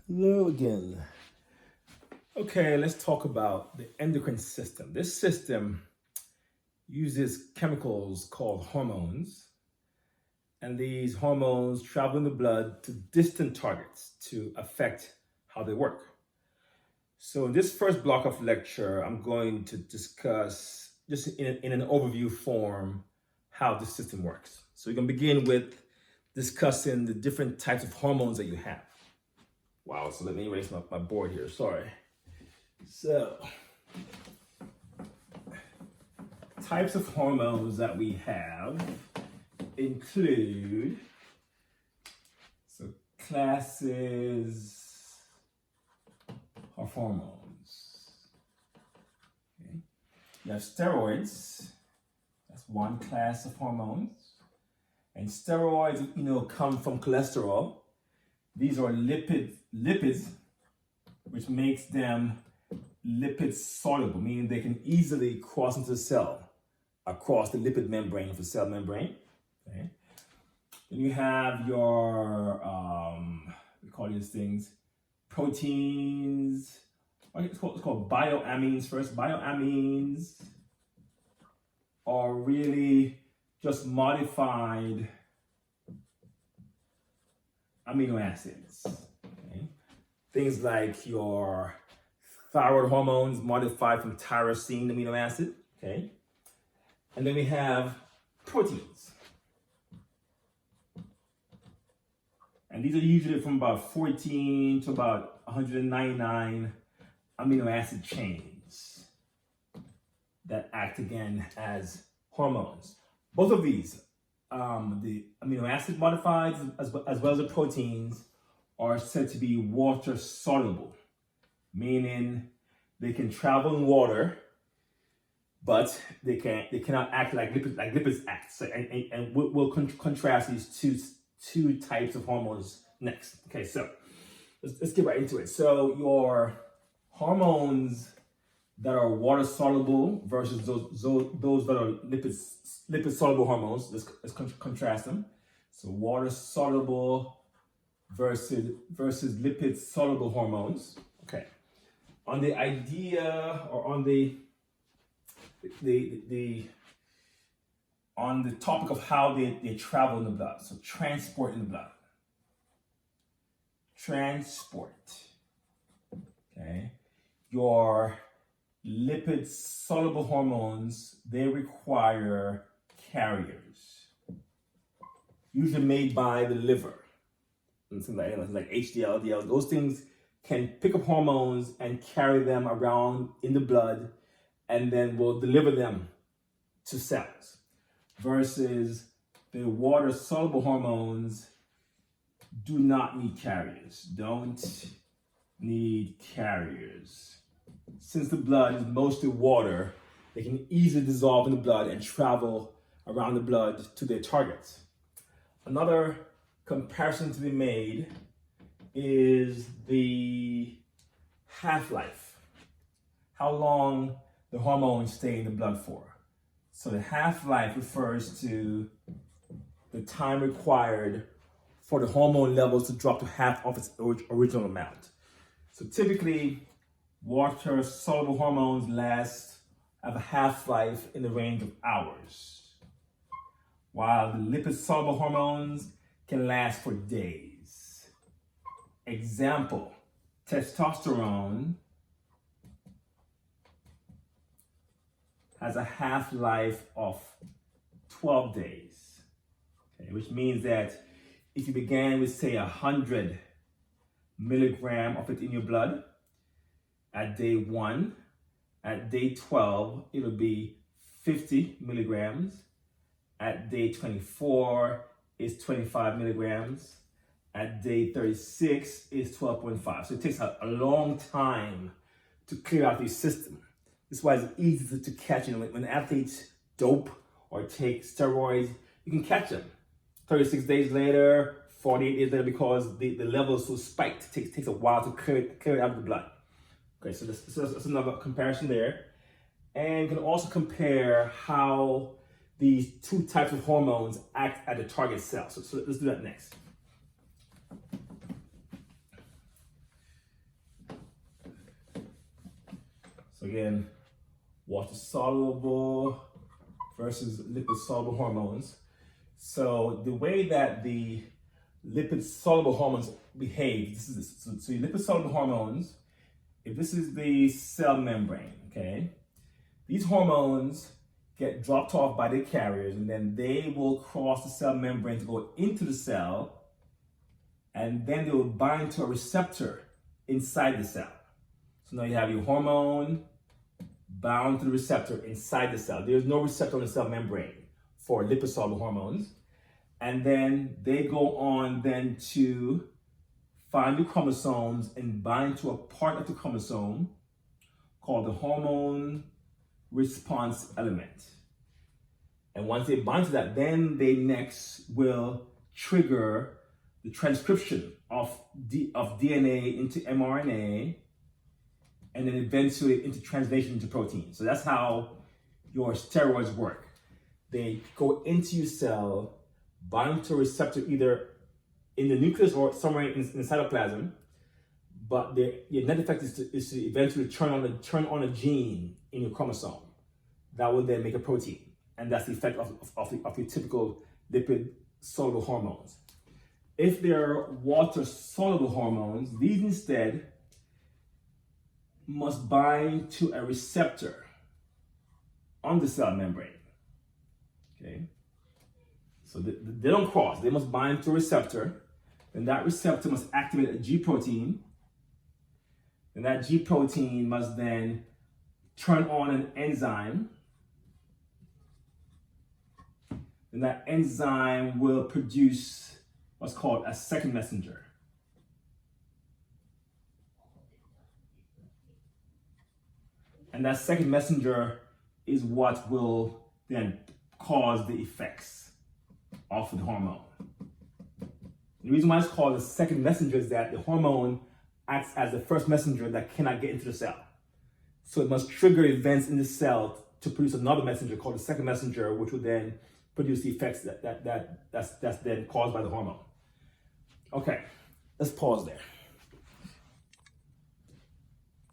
Hello again. Okay, let's talk about the endocrine system. This system uses chemicals called hormones, and these hormones travel in the blood to distant targets to affect how they work. So in this first block of lecture, I'm going to discuss, just in an overview form, how the system works. So we're going to begin with discussing the different types of hormones that you have. Wow, so let me erase my board here, sorry. So, types of hormones that we have include, classes of hormones. Okay. You have steroids, that's one class of hormones. And steroids, come from cholesterol. These are lipids, which makes them lipid soluble, meaning they can easily cross into the cell, across the lipid membrane of the cell membrane. Okay. Then you have your, we call these things proteins. It's called bioamines first. Bioamines are really just modified amino acids. Okay. Things like your thyroid hormones modified from tyrosine amino acid. Okay. And then we have proteins. And these are usually from about 14 to about 199 amino acid chains that act again as hormones. Both of these, the amino acid modified as well as the proteins, are said to be water soluble, meaning they can travel in water, but they cannot act like lipids act. So, and we'll contrast these two types of hormones next. Okay, so let's get right into it. So your hormones that are water soluble versus those that are lipid soluble hormones. Let's contrast them. So water soluble versus lipid soluble hormones. Okay. On the idea, or on the topic of how they travel in the blood. So transport in the blood. Transport. Okay. Your lipid soluble hormones, they require carriers, usually made by the liver. Things like HDL, LDL. Those things can pick up hormones and carry them around in the blood, and then will deliver them to cells. Versus the water soluble hormones do not need carriers. Don't need carriers. Since the blood is mostly water, they can easily dissolve in the blood and travel around the blood to their targets. Another comparison to be made is the half-life. How long the hormones stay in the blood for. So the half-life refers to the time required for the hormone levels to drop to half of its original amount. So typically, water soluble hormones have a half-life in the range of hours, while the lipid soluble hormones can last for days. Example, testosterone has a half-life of 12 days, okay, which means that if you began with, say, 100 milligram of it in your blood at day 1, at day 12, it'll be 50 milligrams. At day 24, it's 25 milligrams. At day 36, it's 12.5. So it takes a long time to clear out the system. This is why it's easy to catch. When athletes dope or take steroids, you can catch them 36 days later, 48 days later, because the level is so spiked. It takes a while to clear it out of the blood. Okay, so that's another comparison there. And you can also compare how these two types of hormones act at the target cell. So let's do that next. again, water-soluble versus lipid-soluble hormones. So the way that the lipid-soluble hormones behave, this is this. So your lipid-soluble hormones, if this is the cell membrane, okay, these hormones get dropped off by the carriers, and then they will cross the cell membrane to go into the cell, and then they will bind to a receptor inside the cell. So now you have your hormone bound to the receptor inside the cell. There's no receptor on the cell membrane for lipid-soluble hormones. And then they go on then to find the chromosomes and bind to a part of the chromosome called the hormone response element. And once they bind to that, then they next will trigger the transcription of DNA into mRNA, and then eventually into translation into protein. So that's how your steroids work. They go into your cell, bind to a receptor either in the nucleus or somewhere in the cytoplasm, but the net effect is to eventually turn on a gene in your chromosome that will then make a protein. And that's the effect of your typical lipid-soluble hormones. If they're water-soluble hormones, these instead must bind to a receptor on the cell membrane. Okay? So they don't cross. They must bind to a receptor. Then that receptor must activate a G protein. And that G protein must then turn on an enzyme. And that enzyme will produce what's called a second messenger. And that second messenger is what will then cause the effects of the hormone. The reason why it's called a second messenger is that the hormone acts as the first messenger that cannot get into the cell. So it must trigger events in the cell to produce another messenger called the second messenger, which will then produce the effects that's then caused by the hormone. Okay, let's pause there.